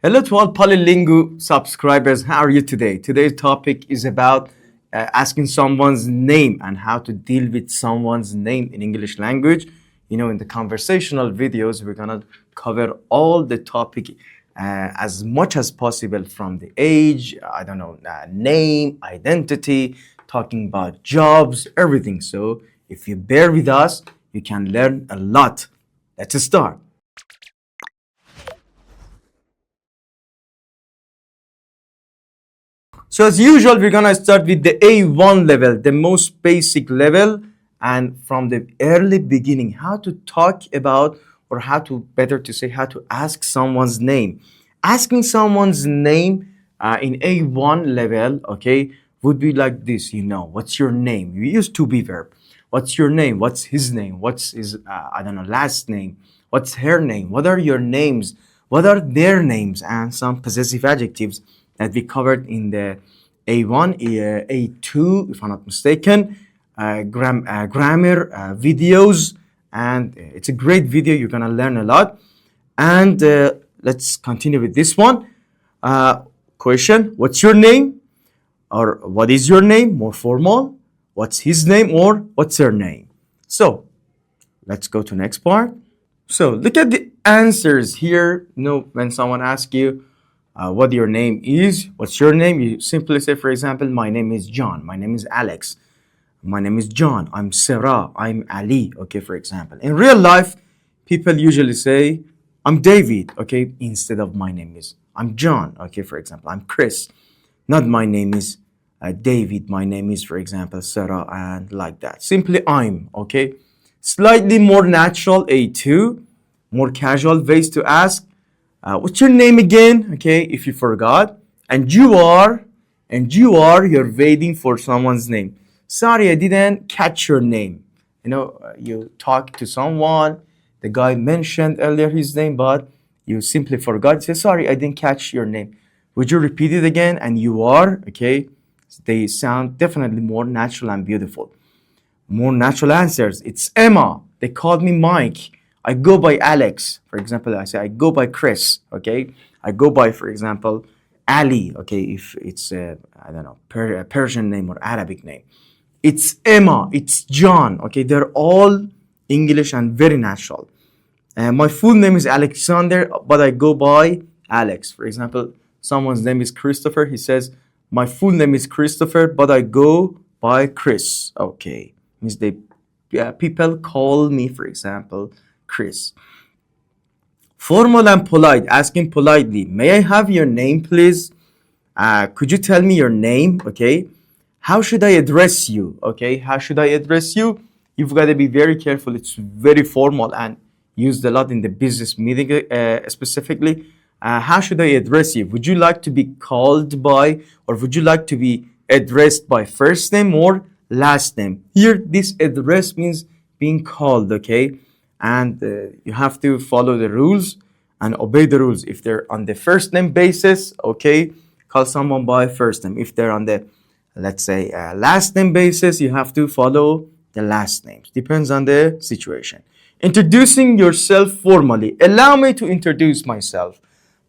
Hello to all Polylingoo subscribers. How are you today? Today's topic is about asking someone's name and how to deal with someone's name in English language. In the conversational videos, we're gonna cover all the topic as much as possible from the age, name, identity, talking about jobs, everything. So if you bear with us, you can learn a lot. Let's start. So as usual, we're gonna start with the A1 level, the most basic level, and from the early beginning, how to talk about, or how to, better to say, how to ask someone's name. Asking someone's name in A1 level, okay, would be like this, what's your name? You use to be verb. What's your name? What's his name? What's his, last name? What's her name? What are your names? What are their names? And some possessive adjectives that we covered in the A1, A2, if I'm not mistaken, grammar videos. And it's a great video. You're going to learn a lot. And let's continue with this one. Question, what's your name? Or what is your name? More formal. What's his name? Or what's her name? So let's go to next part. So look at the answers here. When someone asks you what your name is, what's your name? You simply say, for example, my name is John. My name is Alex. My name is John. I'm Sarah. I'm Ali. Okay, for example. In real life, people usually say, I'm David. Okay, instead of my name is, I'm John. Okay, for example, I'm Chris. Not my name is David. My name is, for example, Sarah, and like that. Simply I'm. Okay. Slightly more natural, A2, more casual ways to ask. What's your name again? Okay, if you forgot. And you're waiting for someone's name. Sorry, I didn't catch your name. You talk to someone, the guy mentioned earlier his name, but you simply forgot. Say, sorry, I didn't catch your name. Would you repeat it again? And you are, okay? They sound definitely more natural and beautiful. More natural answers. It's Emma. They called me Mike. I go by Alex. For example, I say I go by Chris. Okay. I go by, for example, Ali. Okay. If it's a Persian name or Arabic name. It's Emma. It's John. Okay. They're all English and very natural. My full name is Alexander, but I go by Alex. For example, someone's name is Christopher. He says, my full name is Christopher, but I go by Chris. Okay. Means people call me, for example, Chris. Formal and polite, asking politely, may I have your name, please? Could you tell me your name? Okay. How should I address you? Okay. How should I address you? You've got to be very careful. It's very formal and used a lot in the business meeting specifically. How should I address you? Would you like to be called by, or would you like to be addressed by first name or last name? Here, this address means being called, okay? And you have to follow the rules and obey the rules. If they're on the first name basis, okay, call someone by first name. If they're on the, let's say, last name basis, you have to follow the last names. Depends on the situation. Introducing yourself formally. Allow me to introduce myself.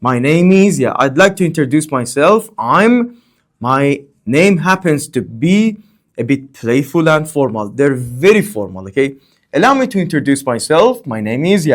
My name is, I'd like to introduce myself. My name happens to be a bit playful and formal. They're very formal, okay? Allow me to introduce myself. My name is,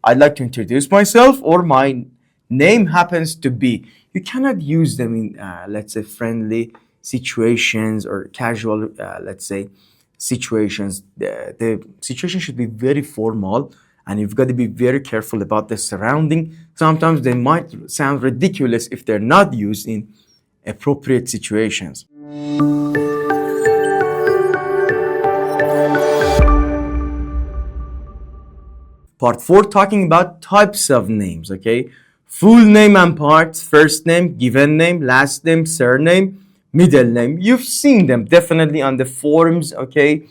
I'd like to introduce myself, or my name happens to be. You cannot use them in, let's say, friendly situations or casual, let's say, situations. The situation should be very formal, and you've got to be very careful about the surrounding. Sometimes they might sound ridiculous if they're not used in appropriate situations. Part 4, talking about types of names, okay? Full name and parts, first name, given name, last name, surname, middle name. You've seen them definitely on the forms, okay,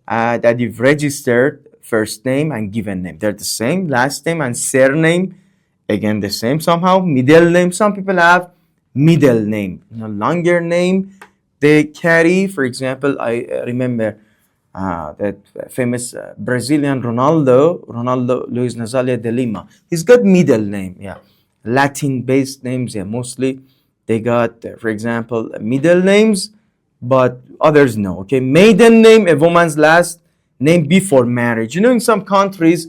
that you've registered. First name and given name, they're the same. Last name and surname, again the same somehow. Middle name, some people have middle name, longer name they carry. For example, I remember that famous Brazilian Ronaldo Luis Nazalia de Lima. He's got middle name, Latin-based names, yeah, mostly. They got, for example, middle names, but others no. Okay, maiden name, a woman's last name before marriage. In some countries,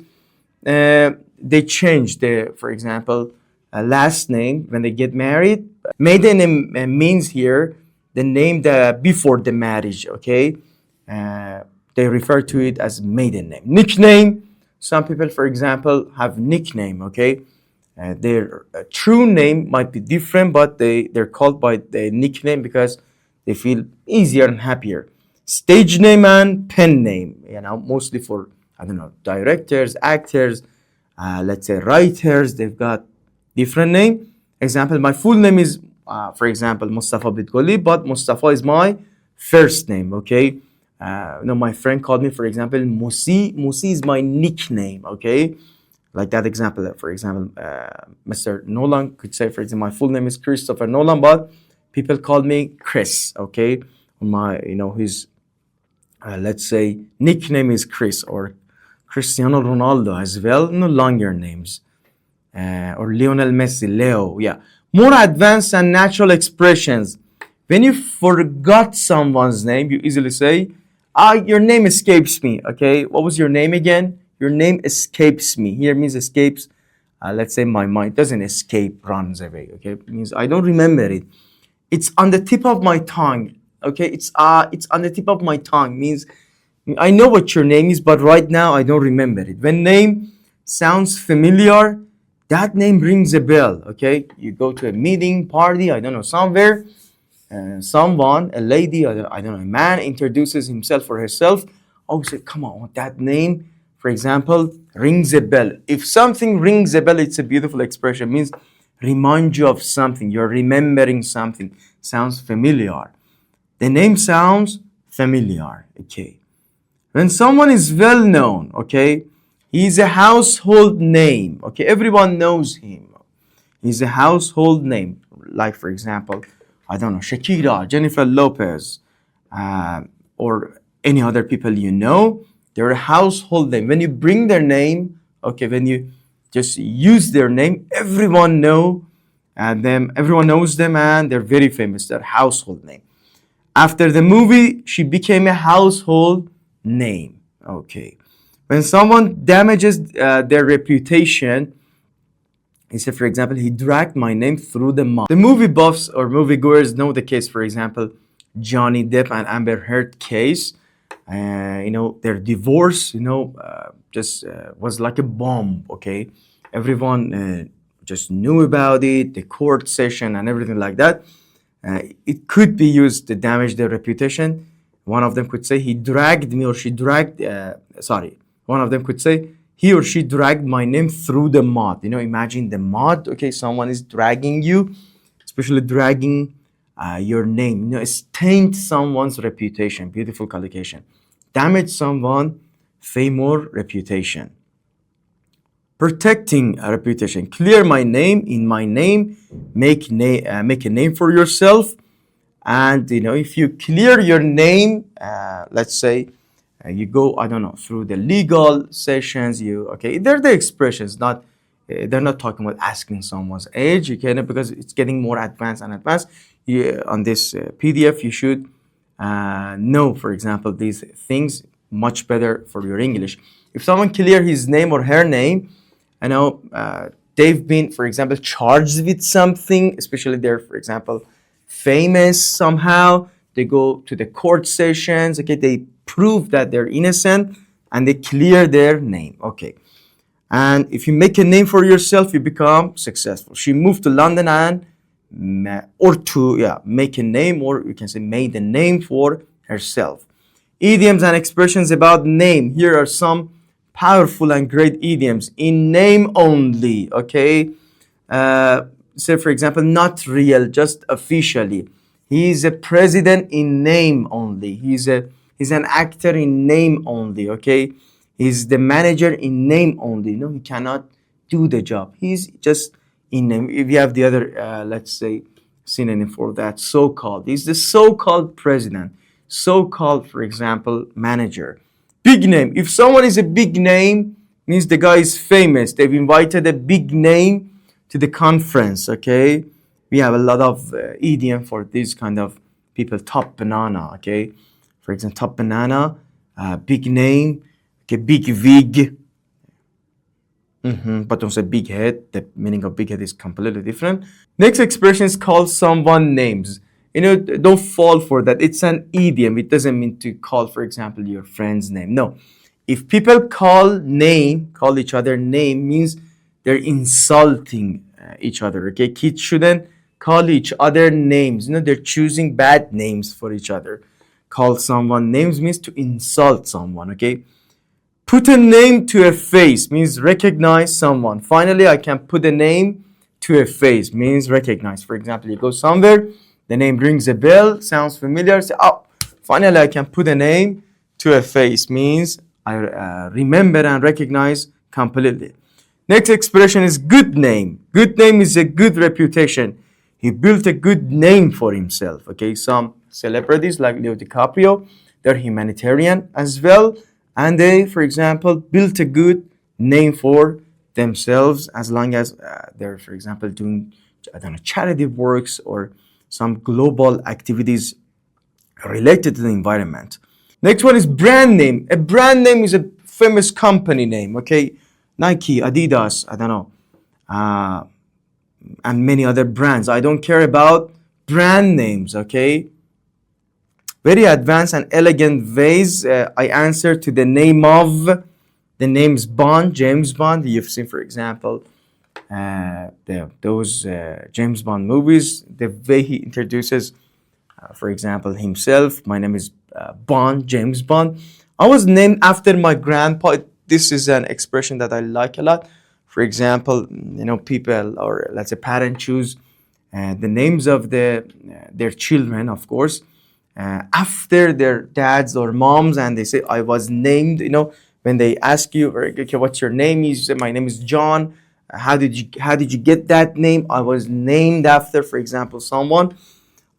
they change the, for example, last name when they get married. Maiden name means here the name that before the marriage. Okay, uh, they refer to it as maiden name. Nickname. Some people, for example, have nickname. Okay, their true name might be different, but they're called by the nickname because they feel easier and happier. Stage name and pen name, mostly for, I don't know, directors, actors, let's say writers, they've got different name. Example, my full name is, for example, Mustafa Bitgoli, but Mustafa is my first name, okay? My friend called me, for example, Musi. Musi is my nickname, okay? Like that example, for example, Mr. Nolan could say, for example, my full name is Christopher Nolan, but people call me Chris, okay? My, his, let's say, nickname is Chris, or Cristiano Ronaldo as well, no longer names. Or Lionel Messi, Leo, yeah. More advanced and natural expressions. When you forgot someone's name, you easily say, your name escapes me, okay? What was your name again? Your name escapes me. Here means escapes. Let's say my mind doesn't escape, runs away, okay? It means I don't remember it. It's on the tip of my tongue, okay? It's on the tip of my tongue. Means I know what your name is, but right now I don't remember it. When name sounds familiar, that name rings a bell, okay? You go to a meeting, party, I don't know, somewhere, someone, a lady, I don't know, a man introduces himself or herself. Oh, say, come on, that name, for example, rings a bell. If something rings a bell, it's a beautiful expression. It means remind you of something. You're remembering something. Sounds familiar. The name sounds familiar, okay? When someone is well known, okay, he's a household name, okay, everyone knows him. He's a household name. Like, for example, I don't know, Shakira, Jennifer Lopez, or any other people you know, they're a household name. When you bring their name, okay, when you just use their name, everyone knows them, and they're very famous. They're household name. After the movie, she became a household name. Okay. When someone damages their reputation, he said, for example, he dragged my name through the mud. The movie buffs or moviegoers know the case, for example, Johnny Depp and Amber Heard case. Their divorce, just was like a bomb, okay? Everyone just knew about it, the court session and everything like that. It could be used to damage their reputation. One of them could say, one of them could say, he or she dragged my name through the mud. Imagine the mud, okay? Someone is dragging you, especially dragging your name. Stained someone's reputation. Beautiful collocation. Damage someone, fame or reputation. Protecting a reputation. Clear my name, in my name, make a name for yourself. And if you clear your name, let's say you go, I don't know, through the legal sessions, they're the expressions, not they're not talking about asking someone's age, because it's getting more advanced and advanced. On this PDF, you should know, for example, these things much better for your English. If someone clear his name or her name, they've been, for example, charged with something, especially they're, for example, famous somehow. They go to the court sessions, okay, they prove that they're innocent and they clear their name, okay. And if you make a name for yourself, you become successful. She moved to London and make a name, or you can say made a name for herself. Idioms and expressions about name. Here are some powerful and great idioms. In name only, okay. Say, for example, not real, just officially. He is a president in name only. He's an actor in name only, okay? He's the manager in name only. No, he cannot do the job. He's just in name. If you have the other, let's say, synonym for that, so-called. He's the so-called president. So-called, for example, manager. Big name. If someone is a big name, means the guy is famous. They've invited a big name to the conference. Okay, we have a lot of idiom for this kind of people. Top banana. Okay, for example, top banana, big name, okay, big wig. But don't say big head. The meaning of big head is completely different. Next expression is call someone names. Don't fall for that. It's an idiom. It doesn't mean to call, for example, your friend's name. No. If people call each other name, means they're insulting each other. Okay, kids shouldn't call each other names. They're choosing bad names for each other. Call someone names means to insult someone. Okay. Put a name to a face means recognize someone. Finally, I can put a name to a face means recognize. For example, you go somewhere, the name rings a bell, sounds familiar. Say, oh, finally, I can put a name to a face means I remember and recognize completely. Next expression is good name. Good name is a good reputation. He built a good name for himself. Okay, some celebrities like Leo DiCaprio, they're humanitarian as well. And they, for example, built a good name for themselves as long as they're, for example, doing, charity works or some global activities related to the environment. Next one is brand name. A brand name is a famous company name, okay? Nike, Adidas, and many other brands. I don't care about brand names, okay? Very advanced and elegant ways. I answer to the name of. The name's Bond, James Bond. You've seen, for example, those James Bond movies. The way he introduces, for example, himself. My name is Bond, James Bond. I was named after my grandpa. This is an expression that I like a lot. For example, people or let's say parents choose the names of their children, of course, after their dads or moms, and they say, I was named, when they ask you, okay, what's your name? You say, my name is John. How did you get that name? I was named after, for example, someone.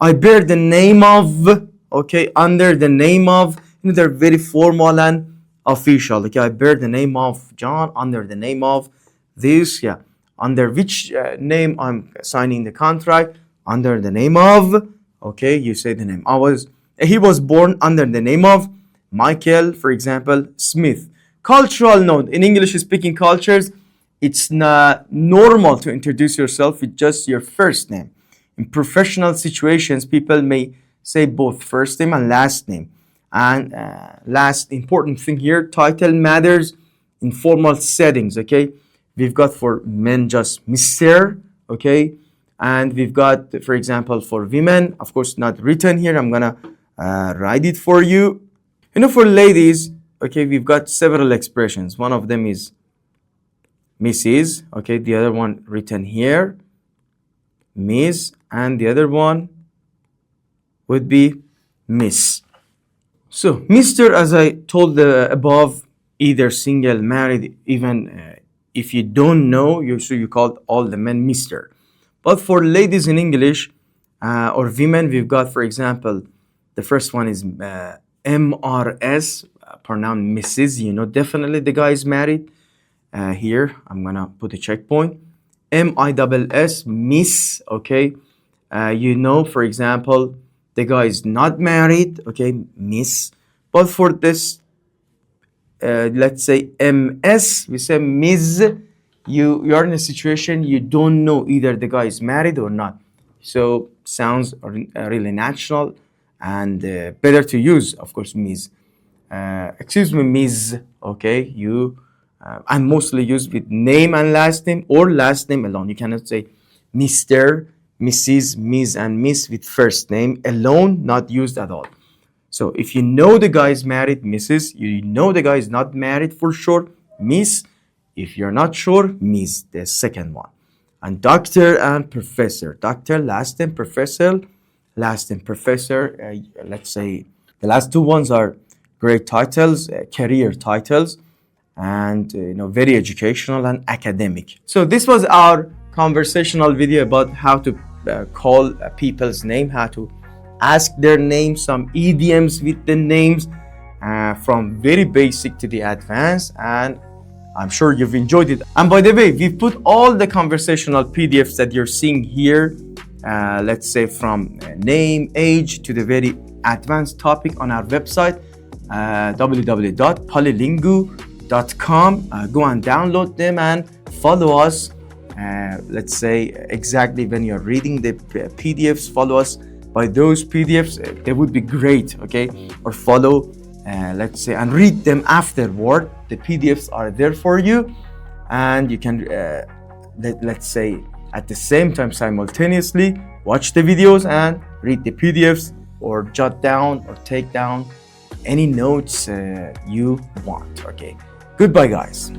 I bear the name of, okay, under the name of, they're very formal and official. Okay, I bear the name of John under the name of this, yeah. Under which name I'm signing the contract? Under the name of, okay, you say the name. He was born under the name of Michael, for example, Smith. Cultural note. In English-speaking cultures, it's not normal to introduce yourself with just your first name. In professional situations, people may say both first name and last name. And last important thing here, title matters in formal settings, okay? We've got for men just Mr., okay? And we've got, for example, for women, of course, not written here. I'm gonna write it for you. For ladies, okay, we've got several expressions. One of them is Mrs., okay? The other one written here, Miss, and the other one would be Miss. So, Mr., as I told above, either single, married, even if you don't know, you call all the men Mr. But for ladies in English or women, we've got, for example, the first one is MRS, pronoun Mrs. Definitely the guy is married. Here, I'm going to put a checkpoint. MISS, Miss, okay. For example, the guy is not married, okay, Miss. But for this, let's say MS, we say Ms. You are in a situation you don't know either the guy is married or not. So sounds really natural and better to use, of course, Ms. Excuse me, Ms. Okay, and mostly used with name and last name or last name alone. You cannot say Mr., Mrs., Ms., and Miss with first name alone, not used at all. So if you know the guy is married, Mrs. You know the guy is not married for sure, Miss. If you're not sure, Miss, the second one. And doctor and professor. Doctor, last name, professor, last name, professor. Let's say the last two ones are great titles, career titles, and very educational and academic. So this was our conversational video about how to call people's name, how to ask their names, some idioms with the names, from very basic to the advanced. And I'm sure you've enjoyed it. And by the way, we've put all the conversational PDFs that you're seeing here, let's say from name, age to the very advanced topic on our website, www.polylingoo.com. Go and download them and follow us. Let's say exactly when you're reading the PDFs, follow us by those PDFs. They would be great, okay? Or follow, let's say, and read them afterward. The PDFs are there for you, and you can, let's say, at the same time, simultaneously watch the videos and read the PDFs, or jot down or take down any notes you want, okay? Goodbye, guys.